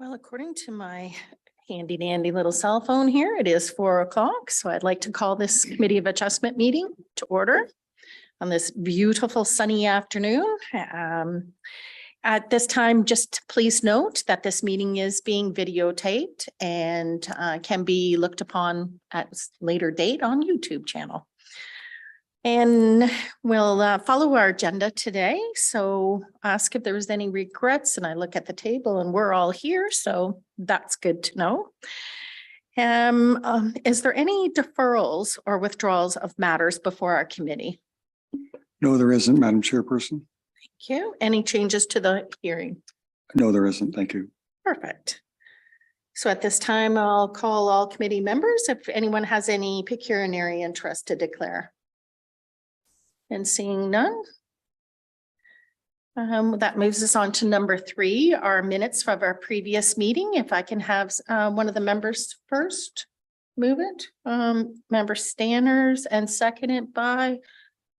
Well, according to my handy dandy little cell phone here, it is 4 o'clock. So I'd like to call this Committee of Adjustment meeting to order on this beautiful sunny afternoon. At this time, just please note that this meeting is being videotaped and can be looked upon at a later date on YouTube channel. And we'll follow our agenda today. So ask if there was any regrets, and I look at the table and we're all here. So that's good to know. Is there any deferrals or withdrawals of matters before our committee? No, there isn't, Madam Chairperson. Thank you. Any changes to the hearing? No, there isn't. Thank you. Perfect. So at this time, I'll call all committee members if anyone has any pecuniary interest to declare. And seeing none. That moves us on to number 3, our minutes from our previous meeting. If I can have one of the members first move it. Member Stanners and seconded by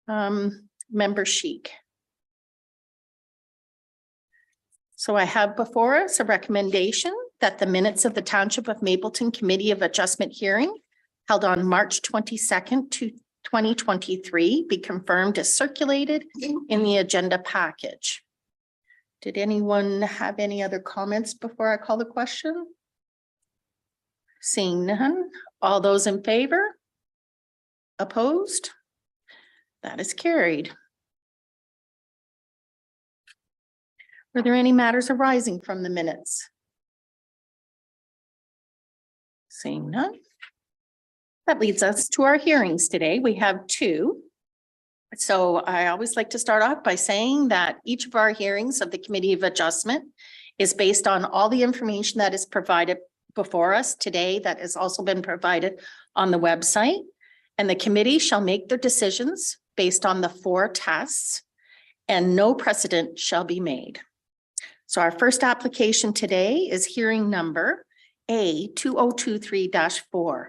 Member Sheik. So I have before us a recommendation that the minutes of the Township of Mapleton Committee of Adjustment hearing held on March 22nd, 2023 be confirmed as circulated in the agenda package. Did anyone have any other comments before I call the question? Seeing none, all those in favor? Opposed? That is carried. Were there any matters arising from the minutes? Seeing none. That leads us to our hearings today. We have 2. So I always like to start off by saying that each of our hearings of the Committee of Adjustment is based on all the information that is provided before us today that has also been provided on the website. And the committee shall make their decisions based on the 4 tests, and no precedent shall be made. So our first application today is hearing number A2023-4.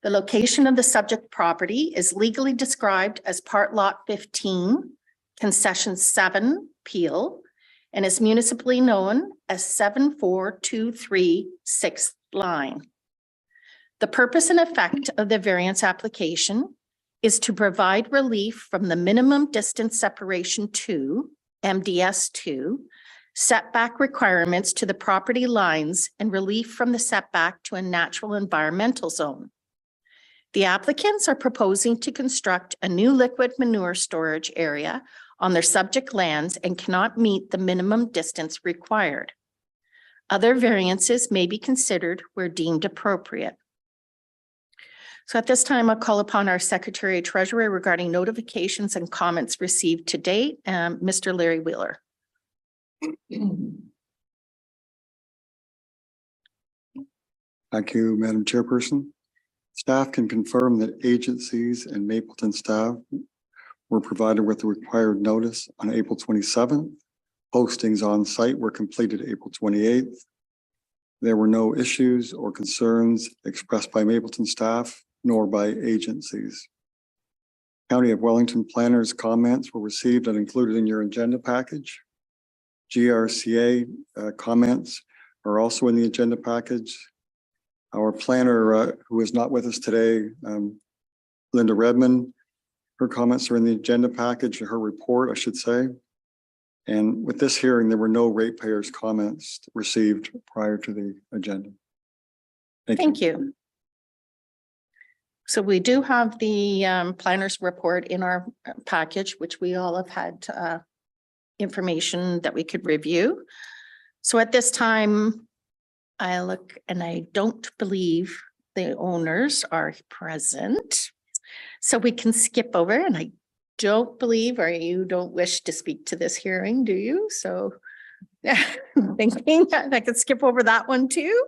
The location of the subject property is legally described as Part Lot 15, Concession 7, Peel, and is municipally known as 7423 6th Line. The purpose and effect of the variance application is to provide relief from the minimum distance separation 2, MDS 2, setback requirements to the property lines and relief from the setback to a natural environmental zone. The applicants are proposing to construct a new liquid manure storage area on their subject lands and cannot meet the minimum distance required. Other variances may be considered where deemed appropriate. So at this time, I'll call upon our Secretary Treasurer regarding notifications and comments received to date, Mr. Larry Wheeler. Thank you, Madam Chairperson. Staff can confirm that agencies and Mapleton staff were provided with the required notice on April 27th. Postings on site were completed April 28th. There were no issues or concerns expressed by Mapleton staff nor by agencies. County of Wellington planners' comments were received and included in your agenda package. GRCA comments are also in the agenda package. Our planner, who is not with us today, Linda Redmond, her comments are in the agenda package, her report, I should say. And with this hearing, there were no ratepayers' comments received prior to the agenda. Thank you. So we do have the planner's report in our package, which we all have had information that we could review. So at this time, I look and I don't believe the owners are present. So we can skip over, and I don't believe, or you don't wish to speak to this hearing, do you? So thinking I could skip over that one too.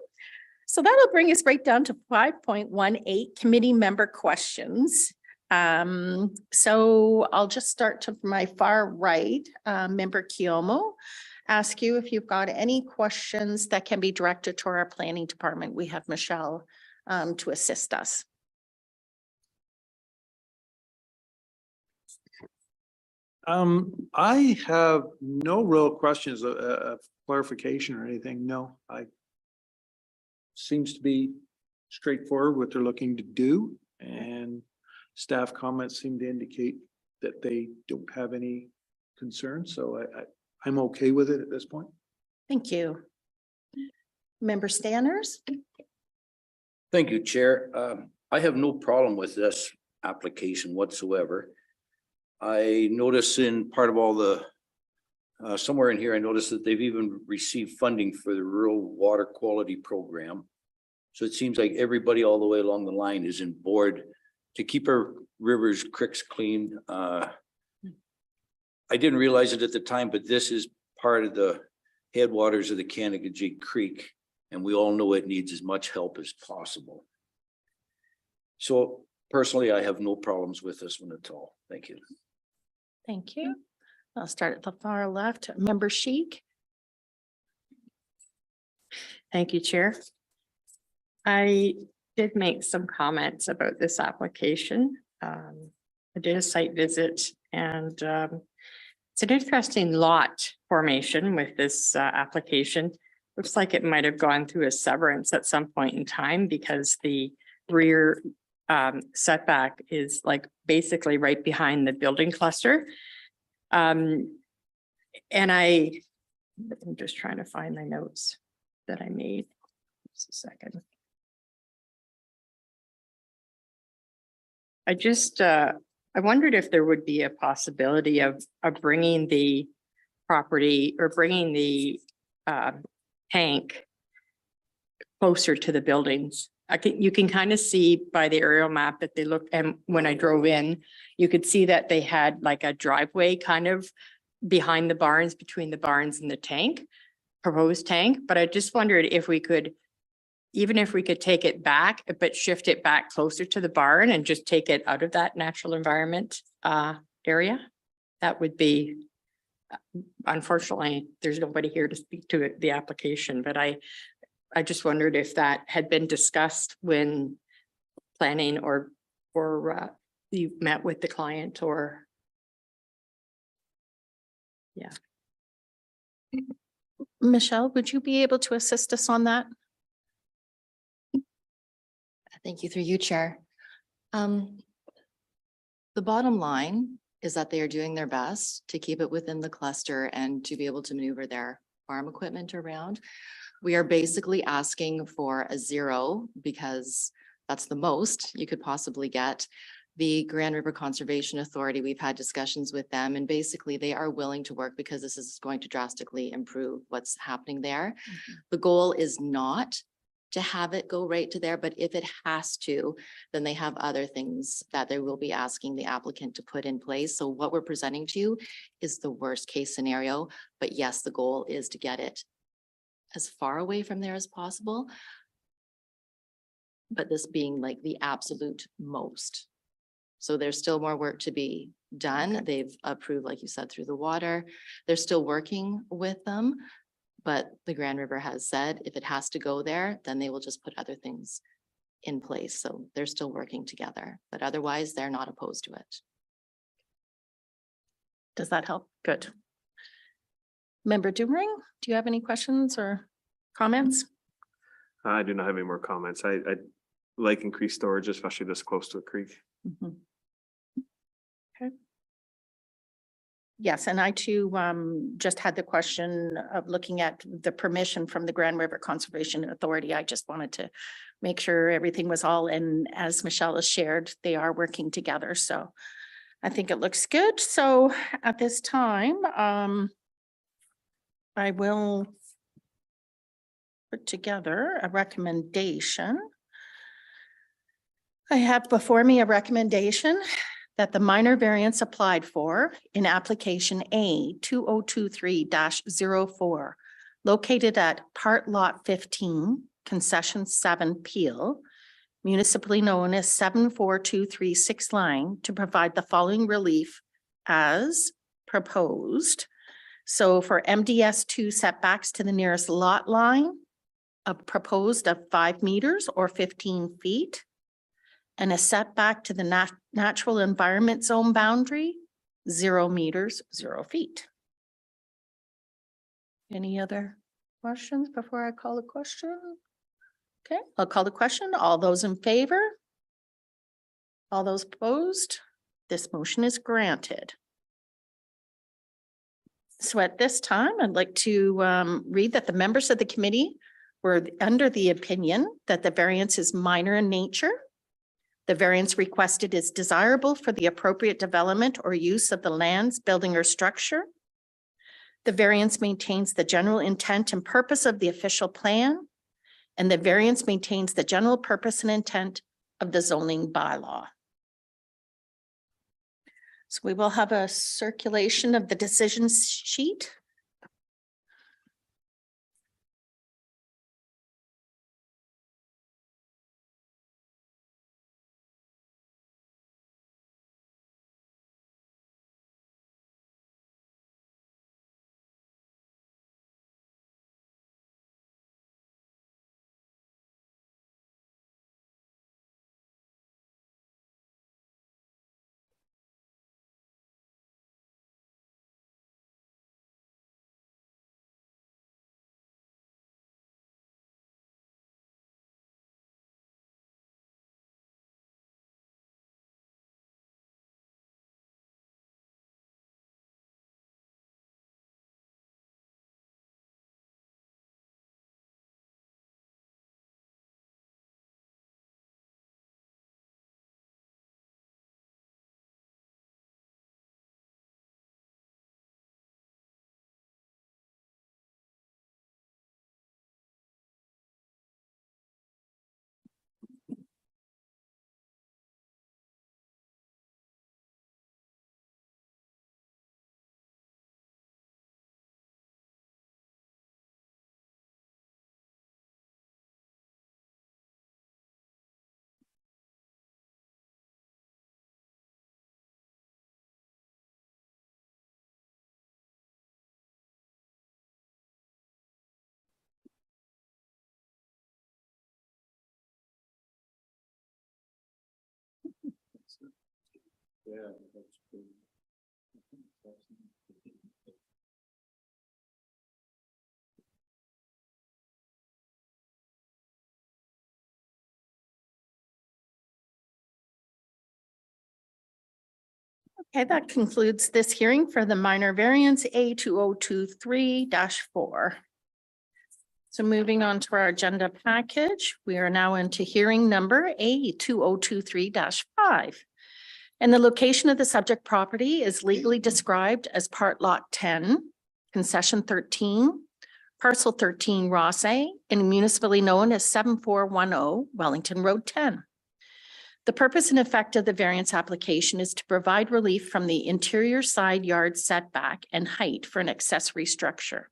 So that'll bring us right down to 5.18 committee member questions. So I'll just start to my far right, Member Kiomo. Ask you if you've got any questions that can be directed to our planning department. We have Michelle to assist us. I have no real questions clarification or anything. No, seems to be straightforward what they're looking to do, and staff comments seem to indicate that they don't have any concerns. So I'm okay with it at this point. Thank you. Member Stanners? Thank you, Chair. I have no problem with this application whatsoever. I notice in part of all the, somewhere in here, I noticed that they've even received funding for the rural water quality program. So it seems like everybody all the way along the line is in board to keep our rivers, creeks clean. I didn't realize it at the time, but this is part of the headwaters of the Canacajig Creek, and we all know it needs as much help as possible. So personally, I have no problems with this one at all. Thank you. Thank you. I'll start at the far left. Member Sheik? Thank you, Chair. I did make some comments about this application. I did a site visit, and it's an interesting lot formation with this application. Looks like it might have gone through a severance at some point in time, because the rear setback is like basically right behind the building cluster. And I'm just trying to find my notes that I made. Just a second. I wondered if there would be a possibility of bringing the property or bringing the tank closer to the buildings. You can kind of see by the aerial map that they look, and when I drove in, you could see that they had like a driveway kind of behind the barns, between the barns and the tank, proposed tank. But I just wondered if we could, even if we could take it back, but shift it back closer to the barn and just take it out of that natural environment area. That would be, unfortunately, there's nobody here to speak to the application, but I just wondered if that had been discussed when planning or you met with the client, or. Yeah. Michelle, would you be able to assist us on that? Thank you, through you, Chair. The bottom line is that they are doing their best to keep it within the cluster and to be able to maneuver their farm equipment around. We are basically asking for a 0 because that's the most you could possibly get. The Grand River Conservation Authority, we've had discussions with them, and basically they are willing to work because this is going to drastically improve what's happening there. The goal is not to have it go right to there, but if it has to, then they have other things that they will be asking the applicant to put in place. So what we're presenting to you is the worst case scenario, but yes, the goal is to get it as far away from there as possible. But this being like the absolute most. So there's still more work to be done. Okay. They've approved, like you said, through the water. They're still working with them. But the Grand River has said if it has to go there, then they will just put other things in place. So they're still working together, but otherwise they're not opposed to it. Does that help? Good. Member Doomring, do you have any questions or comments? I do not have any more comments. I like increased storage, especially this close to a creek. Mhm. Okay. Yes, and I too just had the question of looking at the permission from the Grand River Conservation Authority. I just wanted to make sure everything was all in, as Michelle has shared, they are working together. So I think it looks good. So at this time, I will put together a recommendation. I have before me a recommendation that the minor variance applied for in application A 2023-04, located at part lot 15, concession 7 Peel, municipally known as 74236 line, to provide the following relief as proposed. So for MDS 2 setbacks to the nearest lot line, a proposed of 5 meters or 15 feet. And a setback to the natural environment zone boundary, 0 meters, 0 feet. Any other questions before I call the question? Okay, I'll call the question. All those in favor? All those opposed? This motion is granted. So at this time, I'd like to read that the members of the committee were under the opinion that the variance is minor in nature. The variance requested is desirable for the appropriate development or use of the lands, building, or structure. The variance maintains the general intent and purpose of the official plan, and the variance maintains the general purpose and intent of the zoning bylaw. So we will have a circulation of the decision sheet. Okay, that concludes this hearing for the minor variance A 2023-4. So moving on to our agenda package, we are now into hearing number A 2023-5. And the location of the subject property is legally described as part lot 10, concession 13, parcel 13 Ross A, and municipally known as 7410 Wellington Road 10. The purpose and effect of the variance application is to provide relief from the interior side yard setback and height for an accessory structure.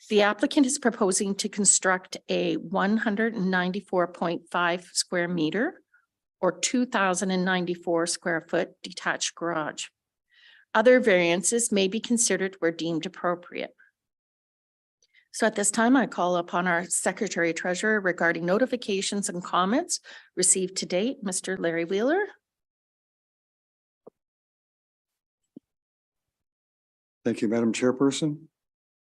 The applicant is proposing to construct a 194.5 square meter or 2,094 square foot detached garage. Other variances may be considered where deemed appropriate. So at this time, I call upon our Secretary Treasurer regarding notifications and comments received to date, Mr. Larry Wheeler. Thank you, Madam Chairperson.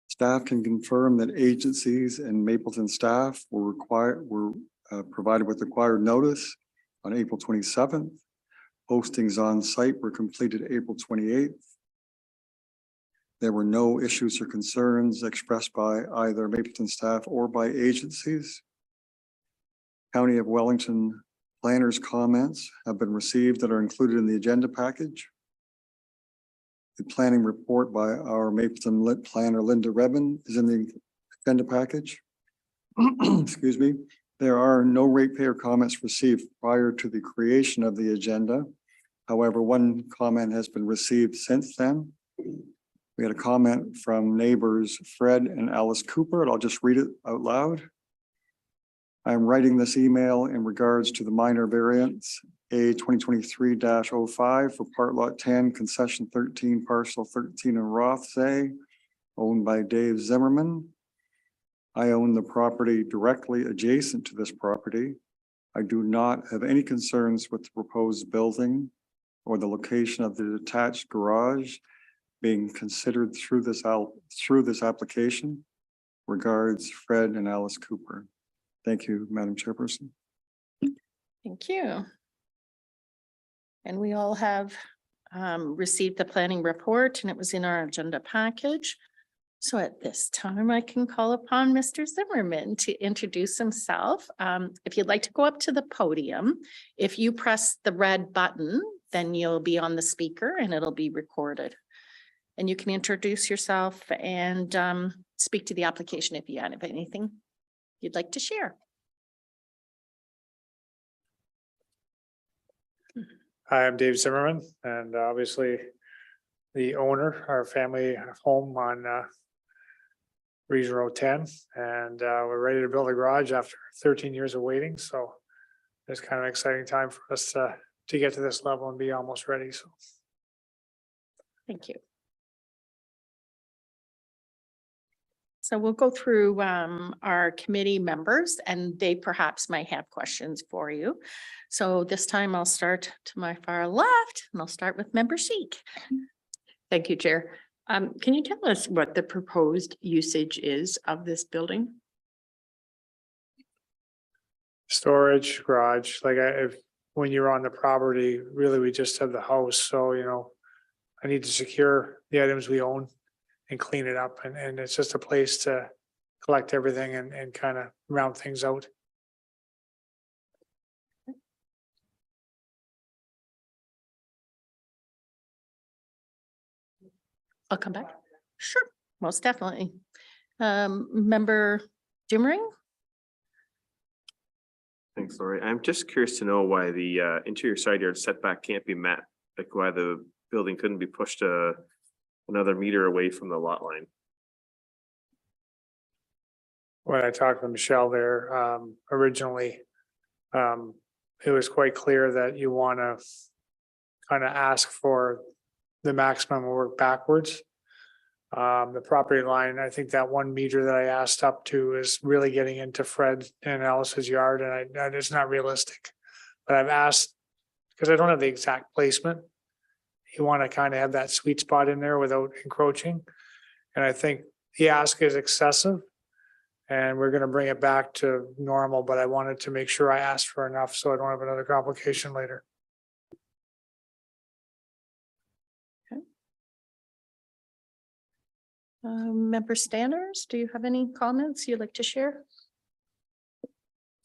Staff can confirm that agencies and Mapleton staff were provided with required notice on April 27th. Postings on site were completed April 28th. There were no issues or concerns expressed by either Mapleton staff or by agencies. County of Wellington planners' comments have been received that are included in the agenda package. The planning report by our Mapleton lit planner, Linda Rebin, is in the agenda package. Excuse me. There are no ratepayer comments received prior to the creation of the agenda. However, one comment has been received since then. We had a comment from neighbors Fred and Alice Cooper, and I'll just read it out loud. I'm writing this email in regards to the minor variance A 2023-05 for part lot 10, concession 13, parcel 13 in Rothsay, owned by Dave Zimmerman. I own the property directly adjacent to this property. I do not have any concerns with the proposed building or the location of the detached garage being considered through this application. Regards, Fred and Alice Cooper. Thank you, Madam Chairperson. Thank you. And we all have received the planning report and it was in our agenda package. So at this time, I can call upon Mr. Zimmerman to introduce himself. If you'd like to go up to the podium, if you press the red button, then you'll be on the speaker and it'll be recorded. And you can introduce yourself and speak to the application if you have anything you'd like to share. Hi, I'm Dave Zimmerman, and obviously the owner, our family home on Region Road 10, and we're ready to build a garage after 13 years of waiting. So it's kind of an exciting time for us to get to this level and be almost ready. So Thank you. So we'll go through our committee members and they perhaps might have questions for you. So this time I'll start to my far left and I'll start with Member Sheik. Thank you, Chair. Can you tell us what the proposed usage is of this building? storage, garage, like if, when you're on the property, really, we just have the house. So, you know, I need to secure the items we own and clean it up. And it's just a place to collect everything and kind of round things out. I'll come back. Sure, most definitely. Member Dimmering? Thanks, Lori. I'm just curious to know why the interior side yard setback can't be met, like why the building couldn't be pushed another meter away from the lot line. When I talked to Michelle there, originally, it was quite clear that you want to kind of ask for the maximum and work backwards. The property line, I think that 1 meter that I asked up to is really getting into Fred and Alice's yard, and it's not realistic. But I've asked, because I don't have the exact placement, you want to kind of have that sweet spot in there without encroaching. And I think the ask is excessive, and we're going to bring it back to normal, but I wanted to make sure I asked for enough so I don't have another complication later. Member Stanners, do you have any comments you'd like to share?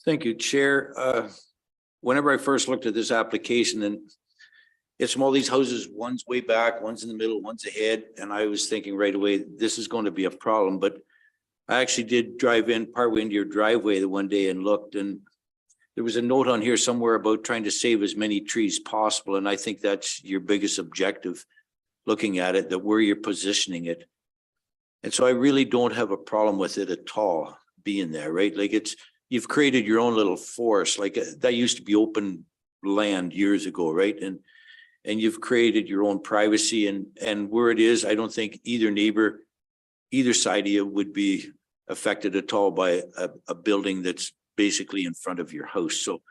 Thank you, Chair. Whenever I first looked at this application, and it's from all these houses, one's way back, one's in the middle, one's ahead, and I was thinking right away, this is going to be a problem. But I actually did drive in partway into your driveway the one day and looked, and there was a note on here somewhere about trying to save as many trees possible. And I think that's your biggest objective, looking at it, that where you're positioning it. And so I really don't have a problem with it at all being there, right? Like you've created your own little forest, like that used to be open land years ago, right? And you've created your own privacy, and where it is, I don't think either neighbor, either side of you would be affected at all by a building that's basically in front of your house. So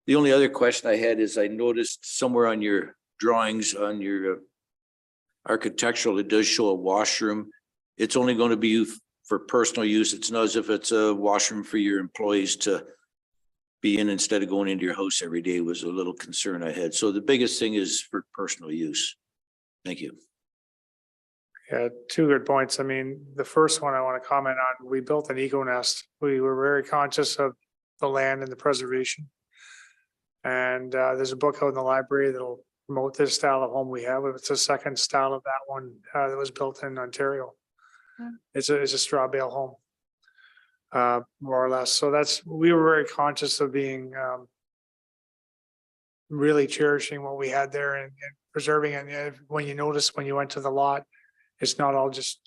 the only other question I had is I noticed somewhere on your drawings on your architectural, it does show a washroom. It's only going to be for personal use. It's not as if it's a washroom for your employees to be in instead of going into your house every day, was a little concern I had. So the biggest thing is for personal use. Thank you. Yeah, 2 good points. I mean, the first one I want to comment on, we built an eco nest. We were very conscious of the land and the preservation. And there's a book out in the library that'll promote this style of home we have. It's the second style of that one that was built in Ontario. It's a straw bale home, more or less. So we were very conscious of being really cherishing what we had there and preserving it. And when you notice when you went to the lot, it's not all just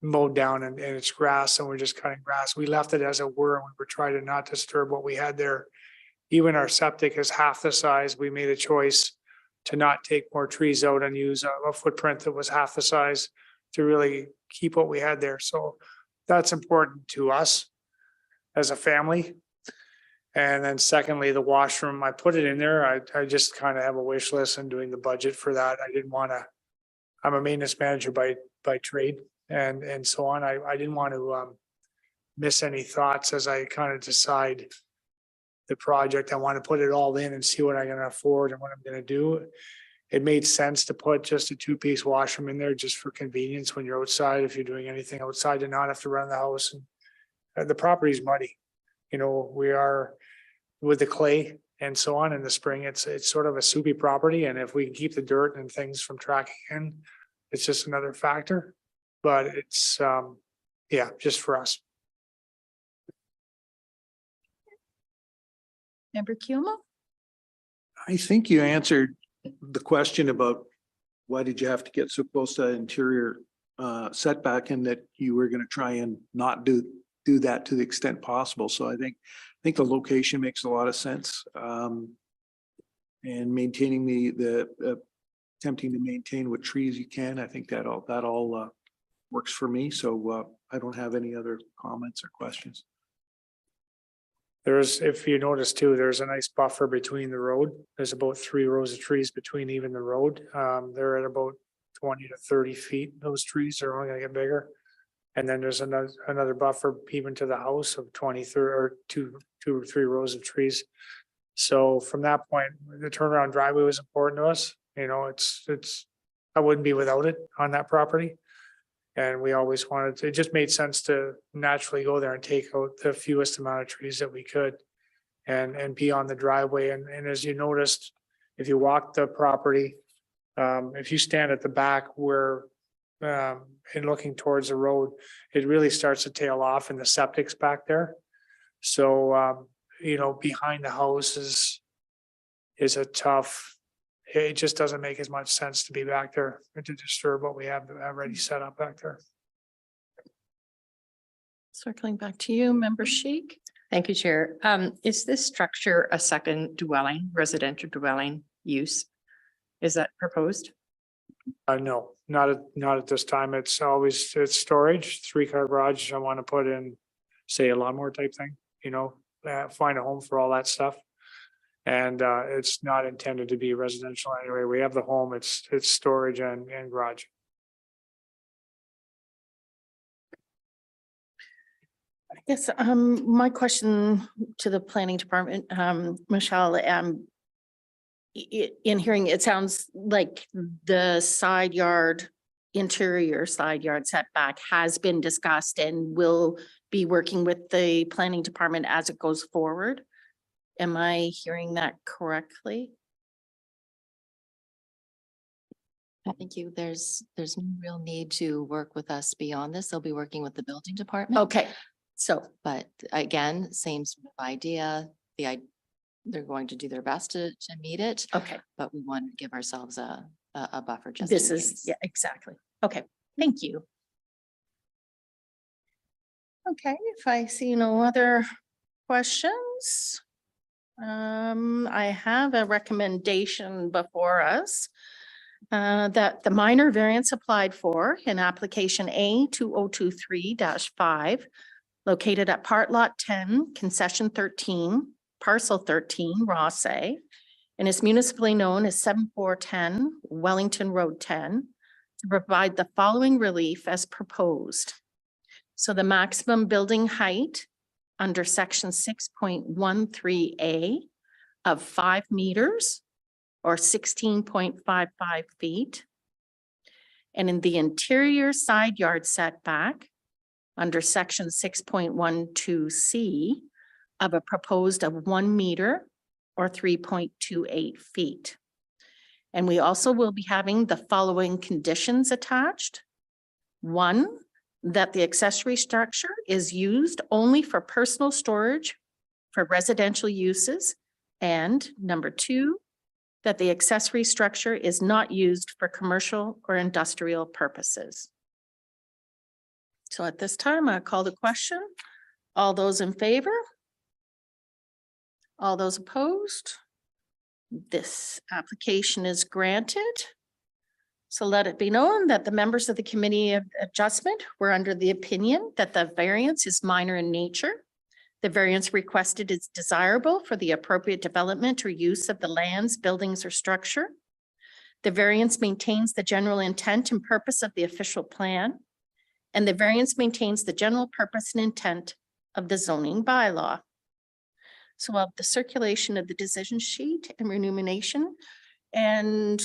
mowed down and it's grass and we're just cutting grass. We left it as it were, and we were trying to not disturb what we had there. Even our septic is half the size. We made a choice to not take more trees out and use a footprint that was half the size to really keep what we had there. So that's important to us as a family. And then secondly, the washroom, I put it in there. I just kind of have a wish list and doing the budget for that. I didn't want to, I'm a maintenance manager by trade. and so on. I didn't want to miss any thoughts as I kind of decide the project. I want to put it all in and see what I'm gonna afford and what I'm gonna do. It made sense to put just a two-piece washroom in there just for convenience when you're outside, if you're doing anything outside, to not have to run the house. And the property's muddy. You know, we are with the clay and so on in the spring, it's sort of a soupy property, and if we can keep the dirt and things from tracking in, it's just another factor. But it's, yeah, just for us. Member Cuomo? I think you answered the question about why did you have to get so close to interior setback, and that you were gonna try and not do that to the extent possible. So I think the location makes a lot of sense. And maintaining the attempting to maintain what trees you can, I think that all works for me. So I don't have any other comments or questions. There's, if you notice too, there's a nice buffer between the road. There's about 3 rows of trees between even the road. They're at about 20 to 30 feet. Those trees are only gonna get bigger. And then there's another buffer even to the house of 20, 30, or two or 3 rows of trees. So from that point, the turnaround driveway was important to us. You know, it's, I wouldn't be without it on that property. And we always wanted to, it just made sense to naturally go there and take out the fewest amount of trees that we could and be on the driveway. And as you noticed, if you walk the property, if you stand at the back where, and looking towards the road, it really starts to tail off, and the septic's back there. So, you know, behind the house is a tough, it just doesn't make as much sense to be back there and to disturb what we have already set up back there. Circling back to you, Member Sheik? Thank you, Chair. Is this structure a second dwelling, residential dwelling use? Is that proposed? No, not at this time. It's storage, 3-car garage. I want to put in, say, a lawnmower type thing, you know, find a home for all that stuff. And it's not intended to be residential anyway. We have the home, it's storage and garage. I guess, my question to the planning department, Michelle, in hearing, it sounds like the interior side yard setback has been discussed and will be working with the planning department as it goes forward. Am I hearing that correctly? I think there's no real need to work with us beyond this. They'll be working with the building department. Okay, so, But again, same sort of idea, they're going to do their best to meet it, okay, but we want to give ourselves a buffer just this in is, case. yeah, exactly. Okay, thank you. Okay, if I see no other questions, I have a recommendation before us that the minor variance applied for in application A 2023-5 located at part lot 10, concession 13, parcel 13, Rossay, and is municipally known as 7410 Wellington Road 10, to provide the following relief as proposed. So the maximum building height under section 6.13A of 5 meters or 16.55 feet. And in the interior side yard setback under section 6.12C of a proposed of 1 meter or 3.28 feet. And we also will be having the following conditions attached. 1, that the accessory structure is used only for personal storage for residential uses. And number 2, that the accessory structure is not used for commercial or industrial purposes. So at this time, I call the question. All those in favor? All those opposed? This application is granted. So let it be known that the members of the Committee of Adjustment were under the opinion that the variance is minor in nature. The variance requested is desirable for the appropriate development or use of the lands, buildings, or structure. The variance maintains the general intent and purpose of the official plan. and the variance maintains the general purpose and intent of the zoning bylaw. So of the circulation of the decision sheet and remuneration, and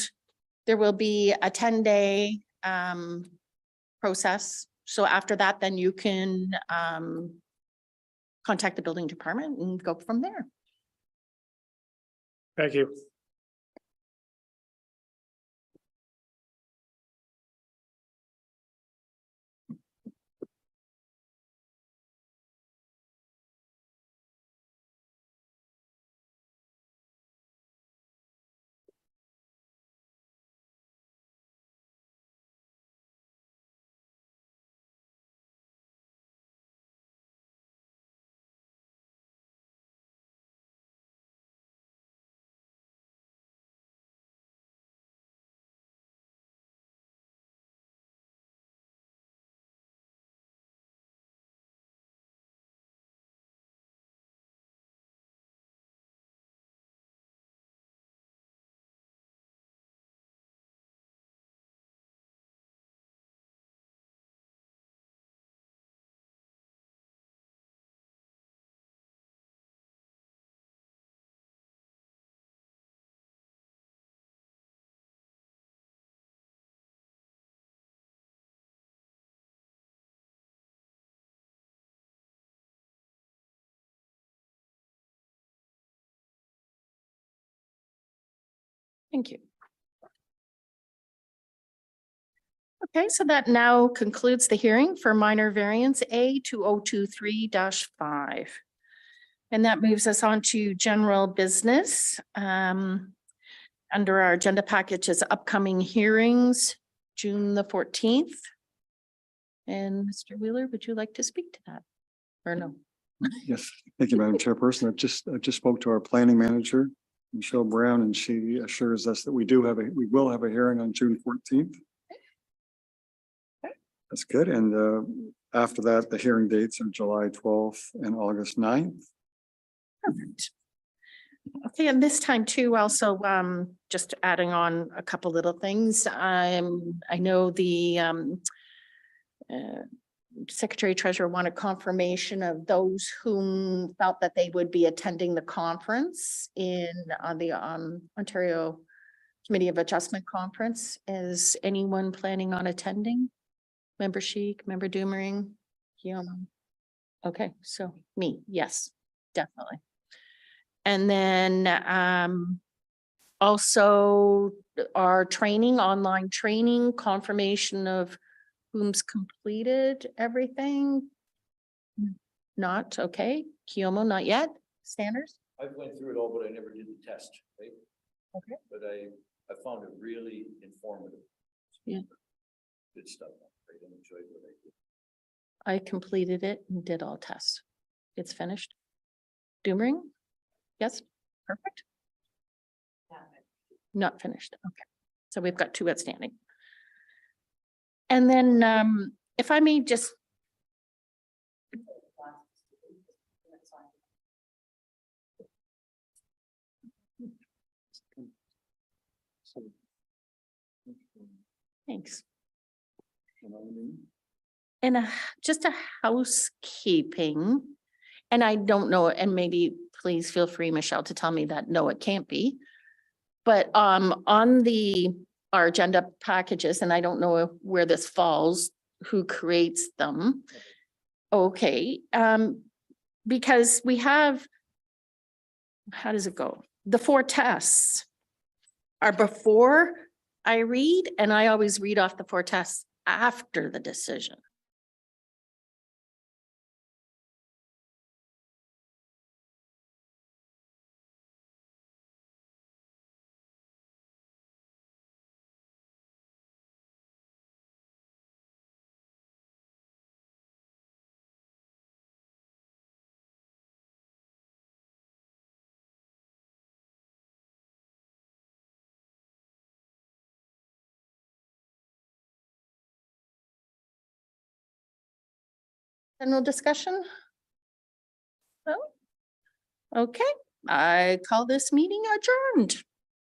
there will be a 10-day process. So after that, then you can contact the building department and go from there. Thank you. Thank you. Okay, so that now concludes the hearing for minor variance A 2023-5. And that moves us on to general business. Under our agenda package is upcoming hearings, June the 14th. And Mr. Wheeler, would you like to speak to that? Or no? Yes, thank you, Madam Chairperson. I just spoke to our planning manager, Michelle Brown, and she assures us that we will have a hearing on June 14th. That's good. And after that, the hearing dates are July 12th and August 9th. Perfect. Okay, and this time too, also, just adding on a couple little things. I know the Secretary Treasurer wanted confirmation of those whom felt that they would be attending the conference on the Ontario Committee of Adjustment Conference. Is anyone planning on attending? Member Sheik, Member Doomering, Guillaume? Okay, so me, yes, definitely. And then also our training, online training, confirmation of whom's completed everything. Not, okay. Kiyomo, not yet. Sanders? I went through it all, but I never did the test, right? Okay. But I found it really informative. Yeah. Good stuff. I enjoyed what I did. I completed it and did all tests. It's finished. Doomering? Yes, perfect. Not finished. Okay. So we've got 2 outstanding. And then if I may just. Thanks. And just a housekeeping, and I don't know, and maybe please feel free, Michelle, to tell me that, no, it can't be. But on our agenda packages, and I don't know where this falls, who creates them. Okay, because we have, how does it go? The 4 tests are before I read, and I always read off the 4 tests after the decision. General discussion? No? Okay, I call this meeting adjourned.